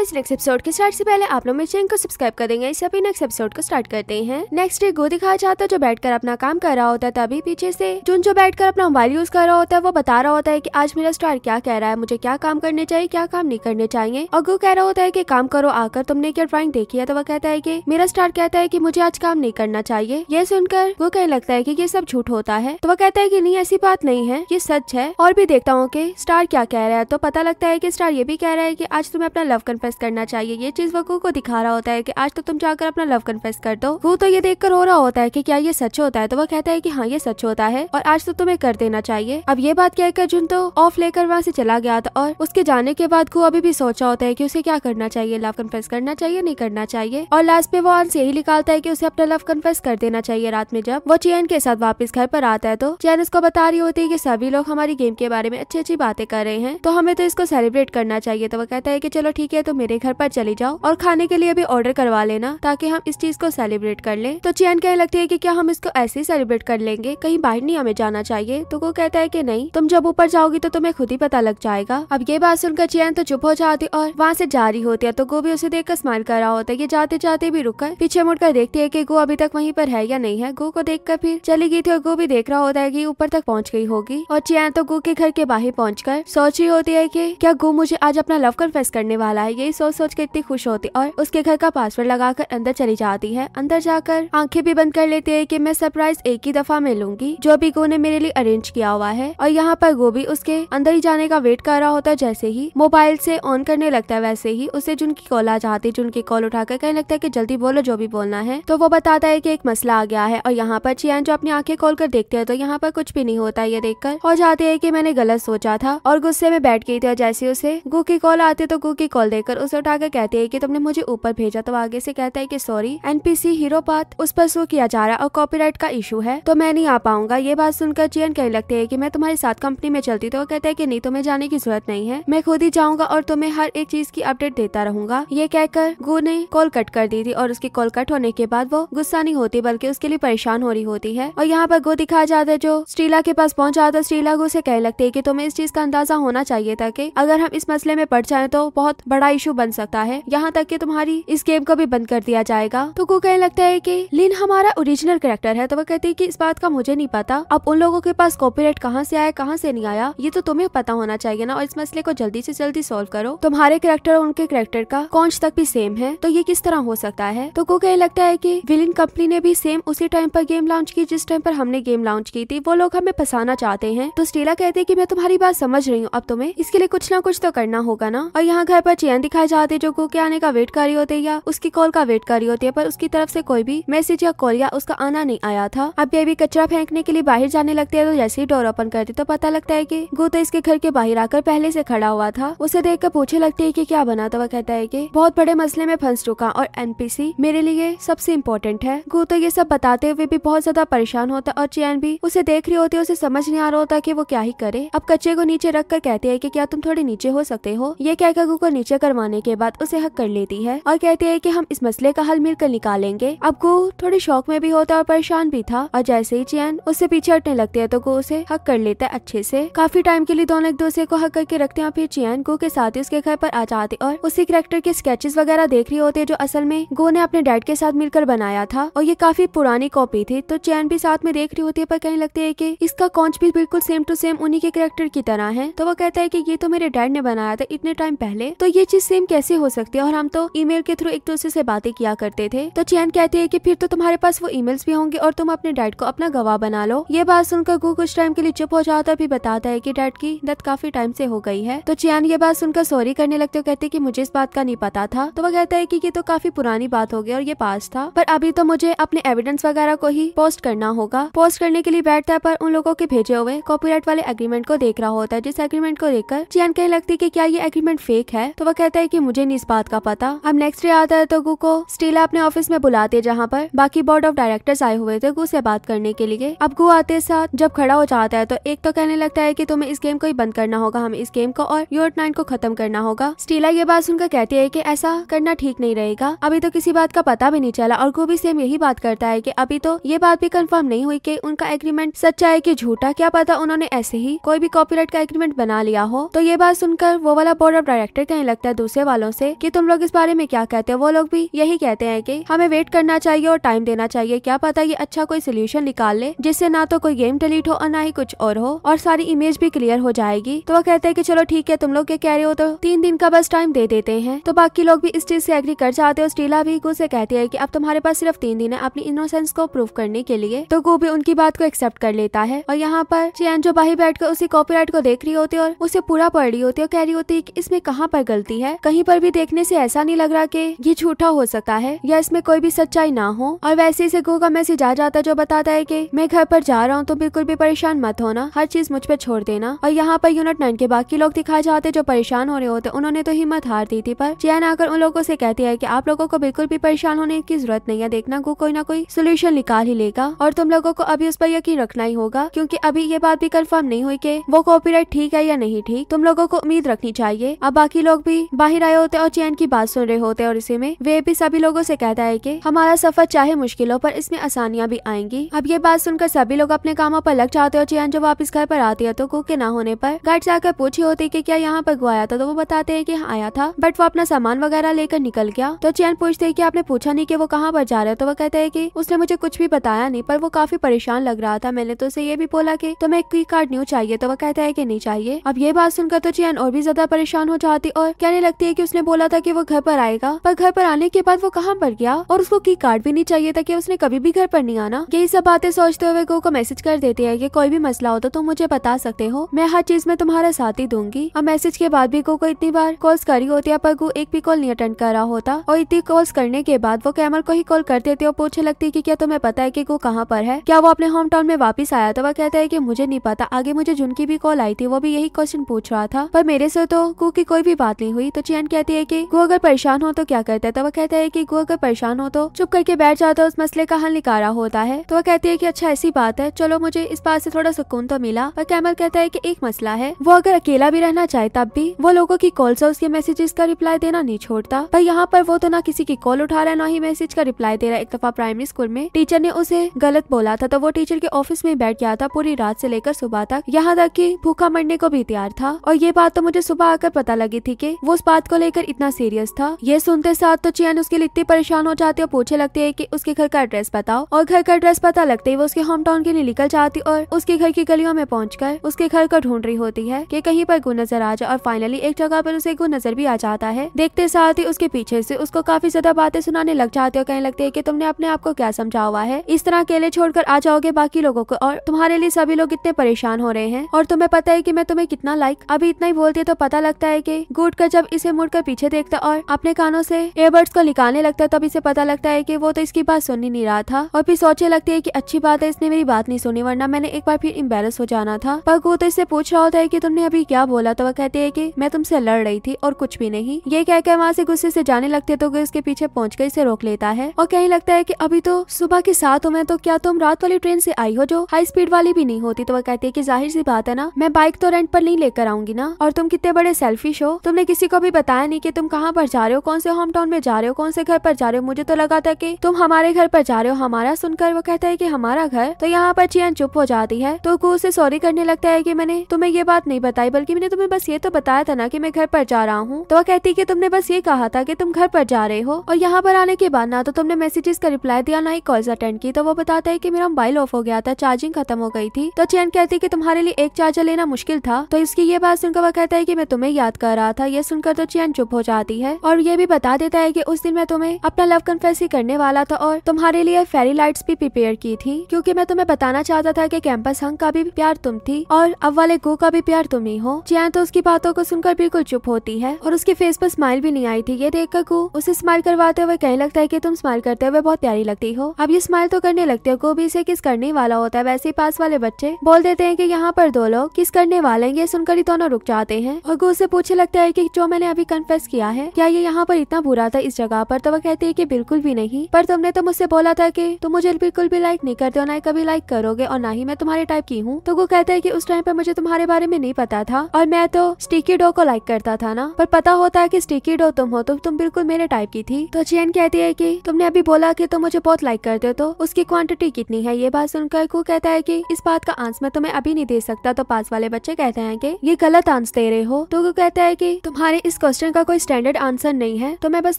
Guys, next episode के start से पहले आप लोग मेरे चैनल को सब्सक्राइब कर देंगे। इससे अभी नेक्स्ट एपिसोड को स्टार्ट करते हैं। नेक्स्ट डे गो दिखाया जाता है जो बैठकर अपना काम कर रहा होता है। तभी पीछे से जुन जो बैठकर अपना मोबाइल यूज कर रहा होता है वो बता रहा होता है कि आज मेरा स्टार क्या कह रहा है, मुझे क्या काम करने चाहिए, क्या काम नहीं करने चाहिए। और गो कह रहा होता है कि काम करो आकर, तुमने क्या ड्राइंग देखी है। तो वह कहता है कि मेरा स्टार कहता है कि मुझे आज काम नहीं करना चाहिए। यह सुनकर वो कहने लगता है कि ये सब झूठ होता है। तो वह कहता है कि नहीं, ऐसी बात नहीं है, ये सच है। और भी देखता हूँ कि स्टार क्या कह रहा है। तो पता लगता है कि स्टार ये भी कह रहा है कि आज तुम्हें अपना लव कन्फेस करना चाहिए। ये चीज वो को दिखा रहा होता है कि आज तो तुम जाकर अपना लव कन्फेस कर दो। वो तो ये देखकर हो रहा होता है कि क्या ये सच होता है। तो वह कहता है कि हाँ, ये सच होता है और आज तो तुम्हें कर देना चाहिए। अब ये बात कहकर जुन तो ऑफ लेकर वहाँ से चला गया था और उसके जाने के बाद को अभी भी सोचा होता है कि उसे क्या करना चाहिए, लव कन्फेस करना चाहिए, नहीं करना चाहिए। और लास्ट पे वो आंसर यही निकालता है कि उसे अपना लव कन्फेस कर देना चाहिए। रात में जब वो चैन के साथ वापस घर पर आता है तो चैन उसको बता रही होती है कि सभी लोग हमारी गेम के बारे में अच्छी अच्छी बातें कर रहे हैं, तो हमें तो इसको सेलिब्रेट करना चाहिए। तो वो कहता है कि चलो ठीक है, तो मेरे घर पर चली जाओ और खाने के लिए भी ऑर्डर करवा लेना ताकि हम इस चीज को सेलिब्रेट कर लें। तो चैन कहने लगती है कि क्या हम इसको ऐसे ही सेलिब्रेट कर लेंगे, कहीं बाहर नहीं हमें जाना चाहिए। तो वो कहता है कि नहीं, तुम जब ऊपर जाओगी तो तुम्हें खुद ही पता लग जाएगा। अब ये बात सुनकर चैन तो चुप हो जाती और वहाँ से जा रही होती है। तो गो भी उसे देखकर स्माइल कर रहा होता है। ये जाते जाते भी रुककर पीछे मुड़कर देखती है कि गो अभी तक वहीं पर है या नहीं है। गो को देखकर फिर चली गई थी और गो भी देख रहा होता है कि ऊपर तक पहुंच गई होगी। और चैन तो गो के घर के बाहर पहुंचकर सोच रही होती है कि क्या गो मुझे आज अपना लव कन्फेस करने वाला है। यही सोच सोच के इतनी खुश होती और उसके घर का पासवर्ड लगाकर अंदर चली जाती है। अंदर जाकर आंखें भी बंद कर लेती है कि मैं सरप्राइज एक ही दफा में लूंगी जो अभी गो ने मेरे लिए अरेंज किया हुआ है। और यहाँ पर गो भी उसके अंदर ही जाने का वेट कर रहा होता है। जैसे ही मोबाइल से ऑन करने लगता है वैसे ही उसे जुन की कॉल आ जाती है। जुन की कॉल उठाकर कहने लगता है कि जल्दी बोलो जो भी बोलना है। तो वो बताता है कि एक मसला आ गया है। और यहाँ पर चियान जो अपनी आंखें खोल कर देखते हैं तो यहाँ पर कुछ भी नहीं होता है। ये देखकर हो जाती है कि मैंने गलत सोचा था और गुस्से में बैठ गई थी। और जैसे उसे गो की कॉल आती है तो गो की कॉल देकर उसे उठाकर कहती है कि तुमने मुझे ऊपर भेजा। तो आगे से कहता है कि सॉरी, एनपीसी हीरो पाथ उस पर शो किया जा रहा है और कॉपीराइट का इशू है तो मैं नहीं आ पाऊंगा। ये बात सुनकर चियन कहने लगती है कि मैं तुम्हारे साथ कंपनी में चलती। तो वो कहता है कि नहीं, तुम्हें जाने की जरूरत नहीं है, मैं खुद ही जाऊंगा और तुम्हें हर एक चीज की अपडेट देता रहूंगा। ये कहकर गो ने कॉल कट कर दी थी और उसकी कॉल कट होने के बाद वो गुस्सा नहीं होती बल्कि उसके लिए परेशान हो रही होती है। और यहाँ पर गो दिखाया जाता है जो स्टीला के पास पहुंच जाता है। स्टीला गो से कहने लगती है कि तुम्हें इस चीज का अंदाजा होना चाहिए था कि अगर हम इस मसले में पड़ जाए तो बहुत बड़ा इशू बन सकता है, यहाँ तक कि तुम्हारी इस गेम को भी बंद कर दिया जाएगा। तो गो कहने लगता है कि लिन हमारा ओरिजिनल कैरेक्टर है। तो वो कहती है कि इस बात का मुझे नहीं पता, अब उन लोगों के पास कॉपीराइट कहाँ से आया कहाँ से नहीं आया ये तो तुम्हें पता होना चाहिए ना, और इस मसले को जल्दी से जल्दी सॉल्व करो। तुम्हारे कैरेक्टर और उनके कैरेक्टर का कॉन्च तक भी सेम है तो ये किस तरह हो सकता है। तो गो कहने लगता है कि विलिन कंपनी ने भी सेम उसी टाइम पर गेम लॉन्च की जिस टाइम पर हमने गेम लॉन्च की थी, वो लोग हमें फंसाना चाहते हैं। तो स्टीला कहती है कि मैं तुम्हारी बात समझ रही हूँ, अब तुम्हें इसके लिए कुछ ना कुछ तो करना होगा ना। और यहाँ घर पर चैन दिखाई जाती है जो गो के आने का वेट कर रही होती है या उसकी कॉल का वेट कर रही होती है, पर उसकी तरफ से कोई भी मैसेज या कॉल या उसका आना नहीं आया था। अब बेबी कचरा फेंकने के लिए बाहर जाने लगती है तो जैसे ही डोर ओपन करती तो पता लगता है कि गो तो इसके घर के बाहर आकर पहले से खड़ा हुआ था। उसे देखकर पूछने लगती है कि क्या बना। तो वह कहता है कि बहुत बड़े मसले में फंस चुका और एनपीसी मेरे लिए सबसे इम्पोर्टेंट है। गो तो ये सब बताते हुए भी बहुत ज्यादा परेशान होता और चैन भी उसे देख रही होती है। उसे समझ नहीं आ रहा होता कि वो क्या ही करे। अब कच्चे को नीचे रख कर कहते हैं कि क्या तुम थोड़े नीचे हो सकते हो। ये कहकर गो को नीचे करवाने के बाद उसे हक कर लेती है और कहती है कि हम इस मसले का हल मिलकर निकालेंगे। अब गो थोड़ी शौक में भी होता और परेशान भी था और जैसे ही चैन उससे पीछे हटने लगती है तो गो उसे हक कर लेता है अच्छे से। काफी टाइम के लिए दोनों एक दूसरे को हक करके रखते हैं। फिर चैन गो के साथ ही उसके घर पर आ जाती और उसी कैरेक्टर के स्केचेस वगैरह देख रही होती है जो असल में गो ने अपने डैड के साथ मिलकर बनाया था और ये काफी पुरानी कॉपी थी। तो चैन भी साथ में देख रही होती है पर कहने लगती है कि इसका कॉन्च भी बिल्कुल सेम टू सेम उन्हीं के कैरेक्टर की तरह है। तो वो कहता है कि ये तो मेरे डैड ने बनाया था इतने टाइम पहले, तो ये चीज सेम कैसे हो सकती है और हम तो ईमेल के थ्रू एक दूसरे से बातें किया करते थे। तो चैन कहती है कि फिर तो तुम्हारे पास वो ईमेल्स भी होंगे और तुम अपने डैड को अपना गवाह बना लो। ये बात सुनकर गो कुछ टाइम के लिए चुप हो जाता भी बताता है कि डैड की डेथ काफी टाइम से हो गई है। तो चैन ये बात सुनकर सॉरी करने लगते हो, कहते कि मुझे इस बात का नहीं पता था। तो वो कहता है कि ये तो काफी पुरानी बात हो गई और ये पास था, पर अभी तो मुझे अपने एविडेंस वगैरह को ही पोस्ट करना होगा। पोस्ट करने के लिए बैठता है पर उन लोगों के भेजे हुए कॉपीराइट वाले एग्रीमेंट को देख रहा होता है, जिस एग्रीमेंट को देखकर चैन कहने लगती है कि क्या ये एग्रीमेंट फेक है। तो वो कहता है कि मुझे नहीं इस बात का पता। अब नेक्स्ट डे आता है तो गो को स्टीला अपने ऑफिस में बुलाती है जहाँ पर बाकी बोर्ड ऑफ डायरेक्टर्स आए हुए थे गो से बात करने के लिए। अब गो आते साथ जब खड़ा हो जाता है तो एक तो कहने लगता है कि तुम्हें इस गेम को ही बंद करना होगा, हमें इस गेम को और यूर 9 को खत्म करना होगा। स्टीला ये बात सुनकर कहती है कि ऐसा करना ठीक नहीं रहेगा, अभी तो किसी बात का पता भी नहीं चला। और गो भी सेम यही बात करता है कि अभी तो ये बात भी कंफर्म नहीं हुई कि उनका एग्रीमेंट सच्चा है कि झूठा, क्या पता उन्होंने ऐसे ही कोई भी कॉपीराइट का एग्रीमेंट बना लिया हो। तो ये बात सुनकर वो वाला बोर्ड ऑफ डायरेक्टर कहने लगता है दूसरे वालों से कि तुम लोग इस बारे में क्या कहते हो। वो लोग भी यही कहते हैं कि हमें वेट करना चाहिए और टाइम देना चाहिए, क्या पता ये अच्छा कोई सोल्यूशन निकाल ले जिससे ना तो कोई गेम डिलीट हो और ना ही कुछ और हो और सारी इमेज भी क्लियर हो जाएगी। तो वो कहते हैं कि चलो ठीक है, तुम लोग क्या कह रहे हो तो 3 दिन का बस टाइम दे देते हैं। तो बाकी लोग भी इस चीज से एग्री कर जाते हैं। स्टीला भी गु से कहती है कि अब तुम्हारे पास सिर्फ 3 दिन है अपनी इनोसेंस को प्रूव करने के लिए। तो गु भी उनकी बात को एक्सेप्ट कर लेता है। और यहाँ पर चियान जो बाहर बैठकर उसी कॉपीराइट को देख रही होती है और उसे पूरा पढ़ रही होती है और कह रही होती है कि इसमें कहाँ पर गलती है, कहीं पर भी देखने से ऐसा नहीं लग रहा कि ये झूठा हो सकता है या इसमें कोई भी सच्चाई ना हो। और वैसे से गु का मैसेज आ जाता है जो बताता है कि मैं घर पर जा रहा हूँ, तो बिल्कुल भी परेशान मत होना, हर चीज मुझ पर छोड़ देना। और यहाँ पर यूनिट 9 के बाकी लोग दिखाए जाते जो परेशान हो रहे होते, उन्होंने तो हिम्मत हार दी थी। पर चियान आकर उन लोगों से कहती है कि आप लोगों को बिल्कुल भी परेशान होने की जरूरत नहीं है, देखना गु कोई ना कोई सोल्यूशन निकाल ही लेगा और तुम लोगों को अभी उस पर यकीन रखना ही होगा, क्योंकि अभी ये बात भी कंफर्म नहीं हुई कि वो कॉपीराइट ठीक है या नहीं ठीक। तुम लोगों को उम्मीद रखनी चाहिए। अब बाकी लोग भी बाहर आए होते और चियान की बात सुन रहे होते और इसी में वे भी सभी लोगों से कहता है कि हमारा सफर चाहे मुश्किल हो पर इसमें आसानियां भी आएंगी। अब ये बात सुनकर सभी लोग अपने कामों पर लग जाते और चियान जब वापस घर पर आती है तो गु के ना होने पर गार्ड जाकर पूछी होती कि क्या यहाँ पर गु आया था। तो वो बताते हैं कि हाँ आया था, बट वो अपना सामान वगैरह लेकर निकल गया। तो चियान पूछते है कि आपने पूछा नहीं कि वो कहाँ पर जा रहा है। तो वो कहते हैं कि उसने मुझे कुछ भी बताया नहीं, पर वो काफी परेशान लग रहा था। मैंने तो उसे ये भी बोला कि तुम्हें की कार्ड न्यू चाहिए, तो वो कहता है कि नहीं चाहिए। अब ये बात सुनकर तो चियान और भी ज्यादा परेशान हो जाती और कहने लगती है कि उसने बोला था कि वो घर पर आएगा, पर घर पर आने के बाद वो कहाँ पर गया और उसको की कार्ड भी नहीं चाहिए था कि उसने कभी भी घर पर नहीं आना। यही सब बातें सोचते हुए गु को मैसेज कर देती है कि कोई भी मसला हो तो तुम मुझे बता सकते हो, मैं हर चीज में तुम्हारा साथ ही दूंगी। अब मैसेज के बाद भी गु को इतनी बार कॉल्स करी होती है पर गु एक भी कॉल नहीं अटेंड कर रहा होता। और इतनी कॉल्स करने के बाद वो कैमल को ही कॉल कर देती है और पूछने लगती है कि क्या तुम्हें पता है कि गु कहाँ पर है, क्या वो अपने होम टाउन में वापस आया। तो वह कहता है कि मुझे नहीं पता। आगे मुझे जुन की भी कॉल आई थी, वो भी यही क्वेश्चन पूछ रहा था, पर मेरे से तो गु की कोई भी बात नहीं हुई। तो चियान कहती है कि गु अगर परेशान हो तो क्या करता है। तो वह कहता है कि गु अगर परेशान हो तो चुप करके बैठ जाता है, उस मसले का हल निकाला होता है। तो वह कहती है कि अच्छा ऐसी बात है, चलो मुझे इस बात से थोड़ा सुकून तो मिला। पर कैमल कहता है कि एक मसला है, वो अगर अकेला भी रहना चाहे तब भी वो लोगों की कॉल से उसके मैसेजेस का रिप्लाई देना नहीं छोड़ता। पर यहाँ पर वो तो ना किसी की कॉल उठा रहा है ना ही मैसेज का रिप्लाई दे रहा है। एक दफा प्राइमरी स्कूल में टीचर ने उसे गलत बोला था, तो वो टीचर के ऑफिस में बैठ गया था पूरी रात से लेकर सुबह तक, यहाँ तक कि भूखा मरने को भी तैयार था। और ये बात तो मुझे सुबह आकर पता लगी थी कि वो उस बात को लेकर इतना सीरियस था। ये सुनते साथ तो चियान उसके लिए इतनी परेशान हो जाती है और पूछे लगती है कि उसके घर का एड्रेस बताओ। और घर का एड्रेस पता लगते ही वो उसके होम टाउन के लिए निकल जाती और उसके घर की गलियों में पहुंचकर उसके घर को ढूंढ रही होती है कि कहीं पर गु नजर आ जाए। और फाइनली एक जगह पर उसे गु नजर भी आ जाता है। देखते साथ ही उसके पीछे से उसको काफी ज्यादा बातें सुनाने लग जाती है और कहने लगते है कि तुमने अपने आप को क्या समझा हुआ है, इस तरह अकेले छोड़कर आ जाओगे बाकी लोगों को, और तुम्हारे लिए सभी लोग इतने परेशान हो रहे हैं और तुम्हें पता है कि मैं तुम्हें कितना लाइक। अभी इतना ही बोलती है तो पता लगता है कि गुड का जब इसे मुड़कर पीछे देखता और अपने कानों से एयरबड्स को निकालने लगता है तब इसे पता लगता है कि वो तो इसकी बात सुन ही नहीं रहा था। और फिर सोचने लगती है कि अच्छी बात है इसने मेरी बात नहीं सुनी, वरना मैंने एक बार फिर एम्बेरस हो जाना था। पर गु तो इससे पूछ रहा होता है कि तुमने अभी क्या बोला। तो वह कहती है कि मैं तुमसे लड़ रही थी और कुछ भी नहीं। ये कहकर वहाँ से गुस्से से जाने लगते तो इसके पीछे पहुंचकर इसे रोक लेता है और कहने लगता है कि अभी तो सुबह के 7 हो, मैं तो क्या तुम रात वाली ट्रेन से आई हो जो हाई स्पीड वाली भी नहीं होती। तो वह कहती है कि जाहिर सी बात है ना, मैं बाइक तो रेंट पर नहीं लेकर आऊंगी ना, और तुम कितने बड़े सेल्फिश हो, तुमने किसी को भी बताया नहीं कि तुम कहाँ पर जा रहे हो, कौन से होम टाउन में जा रहे हो, कौन से घर पर जा रहे हो। मुझे तो लगा था कि तुम हमारे घर पर जा रहे हो। हमारा सुनकर वो कहता है कि हमारा घर। तो यहाँ पर चियान चुप हो जाती है तो गु उसे सॉरी करने लगता है कि मैंने तुम्हें ये बात नहीं बताई, बल्कि मैंने तुम्हें बस ये तो बताया था ना कि मैं घर पर जा रहा हूँ। तो वह कहती है कि तुमने बस ये कहा था कि तुम घर पर जा रहे हो, और यहाँ पर आने के बाद ना तो तुमने मैसेजेस का रिप्लाई दिया ना ही कॉल्स अटेंड की। तो वो बताता है कि मेरा मोबाइल ऑफ हो गया था, चार्जिंग खत्म हो गई थी। तो चियान कहती है कि तुम्हारे लिए एक चार्जर लेना मुश्किल था। तो इसकी ये बात सुनकर वह कहता है कि मैं तुम्हें याद कर रहा था। ये सुनकर तो चियान चुप हो जाती है और ये भी बता देता है कि उस दिन मैं तुम्हें अपना लव कन्फेस ही करने वाला था और तुम्हारे लिए फेरी लाइट्स भी प्रिपेयर की थी, क्योंकि मैं तुम्हें बताना चाहता था कि कैंपस हंग का भी प्यार तुम थी और अब वाले गो का भी प्यार तुम ही हो। चियान तो उसकी बातों को सुनकर बिल्कुल चुप होती है और उसके फेस पर स्माइल भी नहीं आई थी। ये देखकर गो उसे स्माइल करवाते हुए कहने लगता है कि तुम स्माइल करते हुए बहुत प्यारी लगती हो। अब ये स्माइल तो करने लगते हो, गो भी इसे किस करने वाला होता है। वैसे ही पास वाले बच्चे बोल देते हैं कि यहाँ पर 2 लोग किस करने वाले हैं। ये सुनकर ही दोनों रुक जाते हैं और गो से पूछने लगता है कि जो मैंने अभी कन्फेस किया है क्या ये यहाँ पर इतना बुरा था इस जगह पर। तो वह कहती है कि बिल्कुल भी नहीं, पर तुमने तो मुझसे बोला था कि तुम मुझे बिल्कुल भी लाइक नहीं करते हो, ना ही कभी लाइक करोगे और ना ही मैं तुम्हारे टाइप की हूँ। तो वो कहता है कि उस टाइम पर मुझे तुम्हारे बारे में नहीं पता था और मैं तो स्टिकी डो को लाइक करता था ना, पर पता होता है कि स्टिकी डो तुम हो तो तुम बिल्कुल मेरे टाइप की थी। तो चियान कहती है कि तुमने अभी बोला कि तुम मुझे बहुत लाइक करते हो, तो उसकी क्वांटिटी कितनी है। ये बात सुनकर को कहता है कि इस बात का आंसर मैं तुम्हें अभी नहीं दे सकता। तो पास वाले बच्चे कहते हैं कि ये गलत आंसर दे रहे हो। तो वो कहता है कि तुम्हारे इस क्वेश्चन का कोई स्टैंडर्ड आंसर नहीं है, तो मैं बस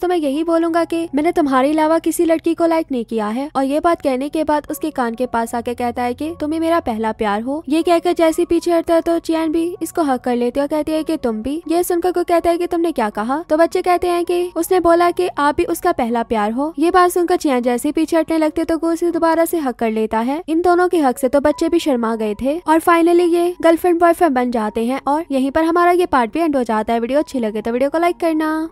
तुम्हें यही बोलूंगा कि मैंने तुम्हारे अलावा किसी लड़की को लाइक नहीं किया है। और ये बात कहने के बाद उसके कान के पास आके कहता है कि तुम ही मेरा पहला प्यार हो। ये कहकर जैसे पीछे हटता है तो चियान भी इसको हक कर लेती है और कहती है कि तुम भी। ये सुनकर को कहता है कि तुमने क्या कहा? तो बच्चे कहते हैं कि उसने बोला कि आप भी उसका पहला प्यार हो। ये बात सुनकर चियान जैसे पीछे हटने लगते तो वो उसे दोबारा से हक कर लेता है। इन दोनों के हक से तो बच्चे भी शर्मा गए थे और फाइनली ये गर्लफ्रेंड बॉयफ्रेंड बन जाते हैं। और यहीं पर हमारा ये पार्ट भी एंड हो जाता है। वीडियो अच्छी लगे तो वीडियो को लाइक करना।